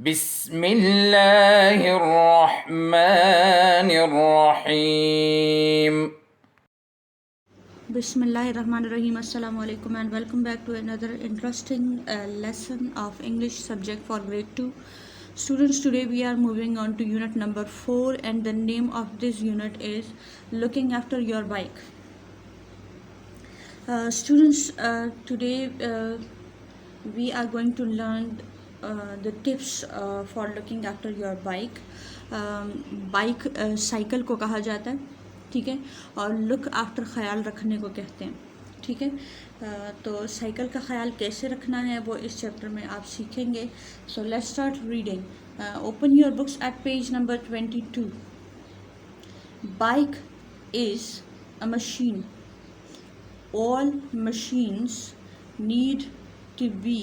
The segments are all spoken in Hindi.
बिस्मिल्लाहिर्रहमानिर्रहीम। Bismillahirrahmanirrahim. Assalamu alaikum and welcome back to another interesting lesson of English subject for grade 2. Students, today we are moving on to unit number 4 and the name of this unit is Looking After Your Bike. Students, today we are going to learn the tips for looking after your bike. Bike cycle को कहा जाता है, ठीक है, और लुक आफ्टर ख्याल रखने को कहते हैं, ठीक है। तो साइकिल का ख्याल कैसे रखना है वो इस चैप्टर में आप सीखेंगे। So let's start reading. Open your books at page number 22। Bike is a machine. All machines need to be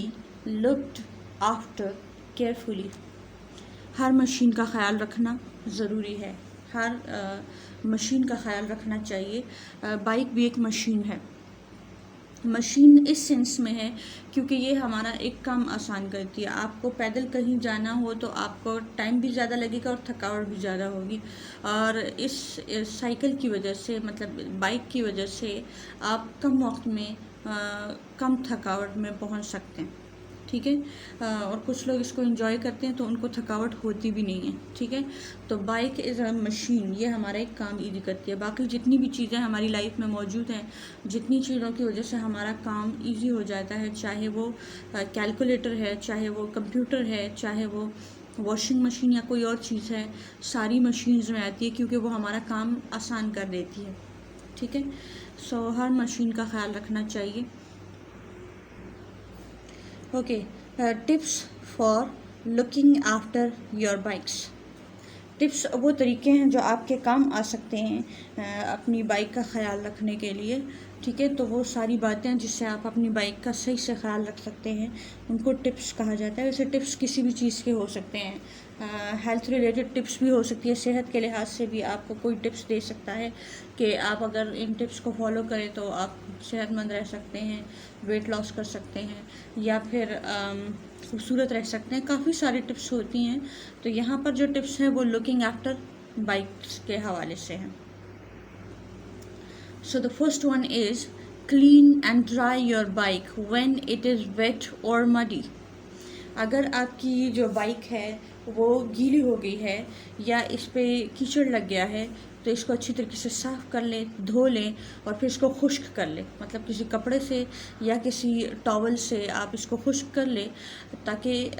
looked after carefully. Her machine का ख्याल रखना ज़रूरी है, हर मशीन का ख्याल रखना चाहिए। बाइक भी एक मशीन है। मशीन इस सेंस में है क्योंकि ये हमारा एक काम आसान करती है। आपको पैदल कहीं जाना हो तो आपको टाइम भी ज़्यादा लगेगा और थकावट भी ज़्यादा होगी, और इस साइकिल की वजह से, मतलब बाइक की वजह से आप कम वक्त में कम थकावट में पहुंच सकते हैं, ठीक है। और कुछ लोग इसको एंजॉय करते हैं तो उनको थकावट होती भी नहीं है, ठीक है। तो बाइक इज़ अ मशीन, ये हमारा एक काम ईजी करती है। बाकी जितनी भी चीज़ें हमारी लाइफ में मौजूद हैं, जितनी चीज़ों की वजह से हमारा काम ईजी हो जाता है, चाहे वो कैलकुलेटर है, चाहे वो कंप्यूटर है, चाहे वो वॉशिंग मशीन या कोई और चीज़ है, सारी मशीन्स में आती है क्योंकि वो हमारा काम आसान कर देती है, ठीक है। सो हर मशीन का ख्याल रखना चाहिए। Okay, tips for looking after your bikes. Tips वो तरीके हैं जो आपके काम आ सकते हैं अपनी बाइक का ख्याल रखने के लिए, ठीक है। तो वो सारी बातें जिससे आप अपनी बाइक का सही से ख्याल रख सकते हैं उनको टिप्स कहा जाता है। वैसे टिप्स किसी भी चीज़ के हो सकते हैं, हेल्थ रिलेटेड टिप्स भी हो सकती है, सेहत के लिहाज से भी आपको कोई टिप्स दे सकता है कि आप अगर इन टिप्स को फॉलो करें तो आप सेहतमंद रह सकते हैं, वेट लॉस कर सकते हैं, या फिर खूबसूरत रह सकते हैं। काफ़ी सारी टिप्स होती हैं। तो यहाँ पर जो टिप्स हैं वो लुकिंग आफ्टर बाइक्स के हवाले से हैं। So the first one is clean and dry your bike when it is wet और मडी। अगर आपकी जो बाइक है वो गीली हो गई है या इस पे कीचड़ लग गया है तो इसको अच्छी तरीके से साफ़ कर लें, धो लें और फिर इसको खुश्क कर लें, मतलब किसी कपड़े से या किसी टॉवल से आप इसको खुश्क कर लें ताकि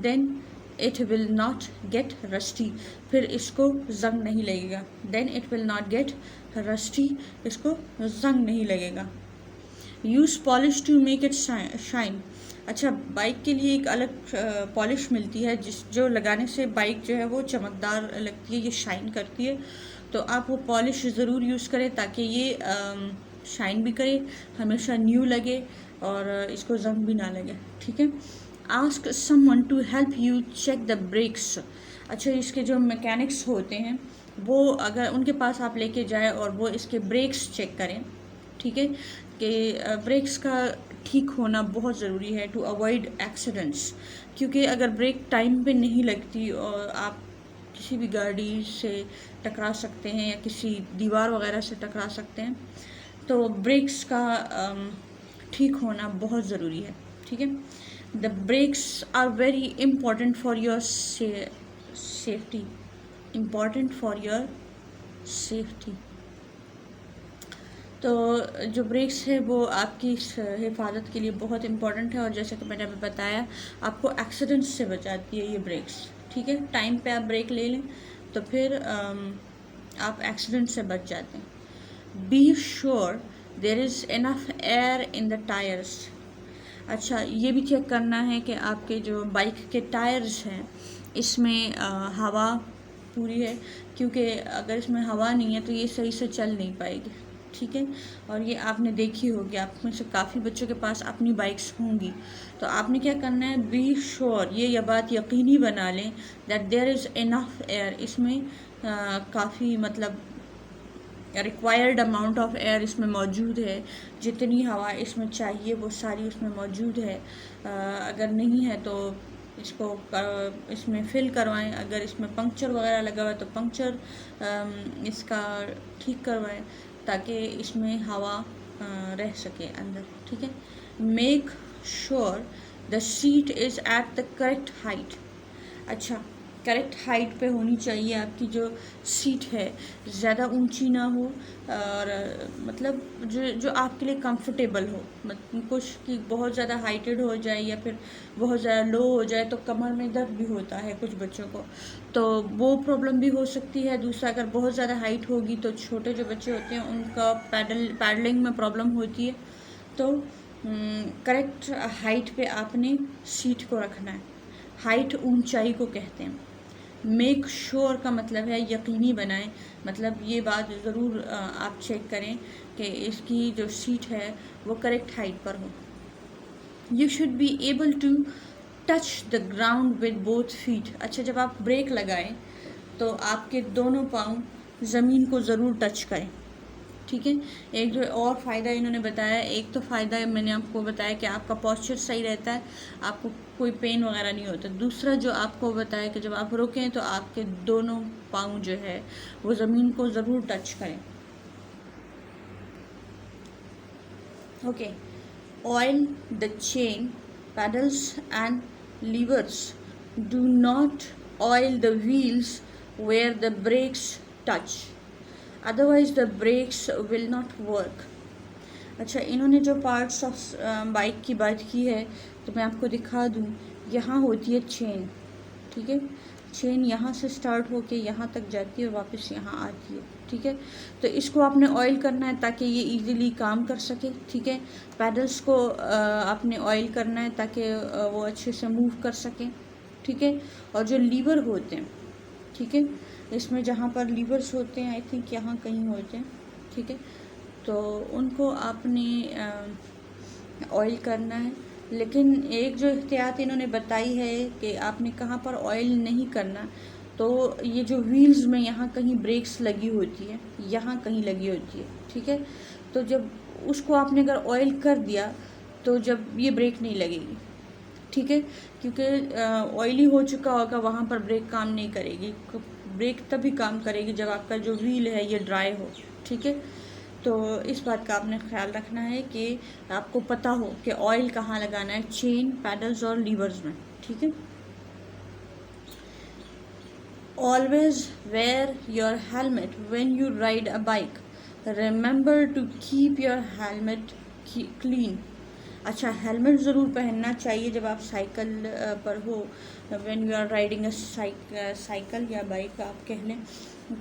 then it will not get rusty, फिर इसको जंग नहीं लगेगा। Then it will not get rusty, इसको जंग नहीं लगेगा। Use polish to make it shine. अच्छा, बाइक के लिए एक अलग पॉलिश मिलती है जो लगाने से बाइक जो है वो चमकदार लगती है, ये शाइन करती है। तो आप वो पॉलिश ज़रूर यूज़ करें ताकि ये शाइन भी करे, हमेशा न्यू लगे और इसको जंग भी ना लगे, ठीक है। Ask someone to help you check the brakes. अच्छा, इसके जो मैकेनिक्स होते हैं वो अगर उनके पास आप लेके जाए और वो इसके ब्रेक्स चेक करें, ठीक है, कि ब्रेक्स का ठीक होना बहुत ज़रूरी है टू अवॉइड एक्सीडेंट्स। क्योंकि अगर ब्रेक टाइम पे नहीं लगती और आप किसी भी गाड़ी से टकरा सकते हैं या किसी दीवार वगैरह से टकरा सकते हैं। तो ब्रेक्स का ठीक होना बहुत ज़रूरी है, ठीक है। The brakes are very important for your safety, important for your safety. तो जो ब्रेक्स है वो आपकी हिफाजत के लिए बहुत इम्पॉर्टेंट है, और जैसे कि मैंने अभी बताया आपको एक्सीडेंट से बचाती है ये ब्रेक्स, ठीक है। टाइम पे आप ब्रेक ले लें तो फिर आप एक्सीडेंट से बच जाते हैं। Be sure there is enough air in the tyres. अच्छा, ये भी चेक करना है कि आपके जो बाइक के टायर्स हैं इसमें हवा पूरी है, क्योंकि अगर इसमें हवा नहीं है तो ये सही से चल नहीं पाएगी, ठीक है। और ये आपने देखी होगी, आप में से काफ़ी बच्चों के पास अपनी बाइक्स होंगी। तो आपने क्या करना है, बी श्योर, ये बात यकीनी बना लें that there is enough air, इसमें काफ़ी मतलब रिक्वायर्ड अमाउंट ऑफ एयर इसमें मौजूद है। जितनी हवा इसमें चाहिए वो सारी इसमें मौजूद है। अगर नहीं है तो इसको इसमें फिल करवाएं। अगर इसमें पंक्चर वगैरह लगा हुआ है तो पंक्चर इसका ठीक करवाएं ताकि इसमें हवा रह सके अंदर, ठीक है। Make sure the seat is at the correct height. अच्छा, करेक्ट हाइट पे होनी चाहिए आपकी जो सीट है, ज़्यादा ऊंची ना हो और मतलब जो जो आपके लिए कंफर्टेबल हो। मतलब कुछ कि बहुत ज़्यादा हाइटेड हो जाए या फिर बहुत ज़्यादा लो हो जाए तो कमर में दर्द भी होता है कुछ बच्चों को, तो वो प्रॉब्लम भी हो सकती है। दूसरा, अगर बहुत ज़्यादा हाइट होगी तो छोटे जो बच्चे होते हैं उनका पैडलिंग में प्रॉब्लम होती है। तो करेक्ट हाइट पे आपने सीट को रखना है। हाइट ऊंचाई को कहते हैं। मेक श्योर का मतलब है यकीनी बनाएं, मतलब ये बात ज़रूर आप चेक करें कि इसकी जो सीट है वो करेक्ट हाइट पर हो। You should be able to touch the ground with both feet. अच्छा, जब आप ब्रेक लगाएं तो आपके दोनों पाँव ज़मीन को ज़रूर टच करें, ठीक है। एक जो और फ़ायदा इन्होंने बताया, एक तो फ़ायदा मैंने आपको बताया कि आपका पॉस्चर सही रहता है, आपको कोई पेन वगैरह नहीं होता। दूसरा जो आपको बताया कि जब आप रुकें तो आपके दोनों पाँव जो है वो ज़मीन को ज़रूर टच करें। Okay, oil the chain pedals and levers, do not oil the wheels where the brakes touch, otherwise the brakes will not work. अच्छा, इन्होंने जो पार्ट्स ऑफ बाइक की बात की है तो मैं आपको दिखा दूँ। यहाँ होती है चेन, ठीक है। चेन यहाँ से स्टार्ट होके यहाँ तक जाती है और वापस यहाँ आती है, ठीक है। तो इसको आपने ऑयल करना है ताकि ये इजीली काम कर सके, ठीक है। पैडल्स को आपने ऑयल करना है ताकि वो अच्छे से मूव कर सकें, ठीक है। और जो लीवर होते हैं, ठीक है, इसमें जहाँ पर लीवर्स होते हैं आई थिंक यहाँ कहीं होते हैं, ठीक है, तो उनको आपने ऑयल करना है। लेकिन एक जो एहतियात इन्होंने बताई है कि आपने कहाँ पर ऑयल नहीं करना, तो ये जो व्हील्स में यहाँ कहीं ब्रेक्स लगी होती है, यहाँ कहीं लगी होती है, ठीक है। तो जब उसको आपने अगर ऑयल कर दिया तो जब ये ब्रेक नहीं लगेगी, ठीक है, क्योंकि ऑयली हो चुका होगा वहाँ पर ब्रेक काम नहीं करेगी। ब्रेक तभी काम करेगी जब आपका जो व्हील है ये ड्राई हो, ठीक है। तो इस बात का आपने ख्याल रखना है कि आपको पता हो कि ऑयल कहाँ लगाना है, चेन, पैडल्स और लीवर्स में, ठीक है। Always wear your helmet when you ride a bike, remember to keep your helmet clean. अच्छा, हेलमेट ज़रूर पहनना चाहिए जब आप साइकिल पर हो, when you are riding a cycle या बाइक आप कह लें।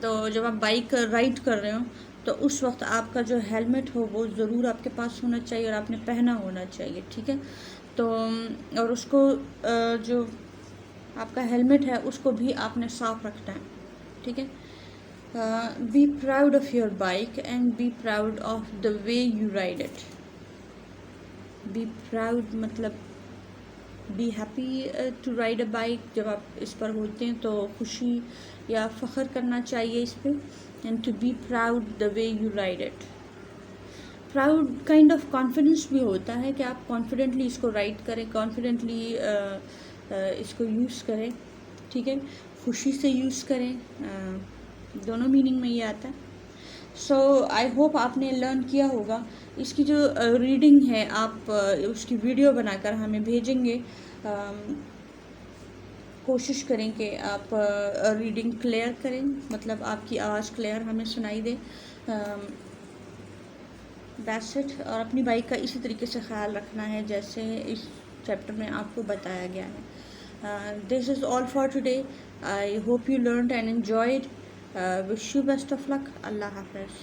तो जब आप बाइक राइड कर रहे हो तो उस वक्त आपका जो हेलमेट हो वो ज़रूर आपके पास होना चाहिए और आपने पहना होना चाहिए, ठीक है। तो और उसको जो आपका हेलमेट है उसको भी आपने साफ रखना है, ठीक है। Be proud of your bike and be proud of the way you ride it. Be proud मतलब be happy to ride a bike. जब आप इस पर होते हैं तो खुशी या फ़ख्र करना चाहिए इस पर। And to be proud the way you ride it. Proud kind of confidence भी होता है कि आप कॉन्फिडेंटली इसको राइड करें, कॉन्फिडेंटली इसको यूज़ करें, ठीक है, खुशी से यूज़ करें, दोनों मीनिंग में ये आता है। सो आई होप आपने लर्न किया होगा। इसकी जो रीडिंग है आप उसकी वीडियो बनाकर हमें भेजेंगे। कोशिश करें कि आप रीडिंग क्लियर करें, मतलब आपकी आवाज़ क्लियर हमें सुनाई दे। That's it. और अपनी बाइक का इसी तरीके से ख्याल रखना है जैसे इस चैप्टर में आपको बताया गया है। This is all for today. I hope you learned and enjoyed. Wish you best of luck. अल्लाह हाफ़िज़।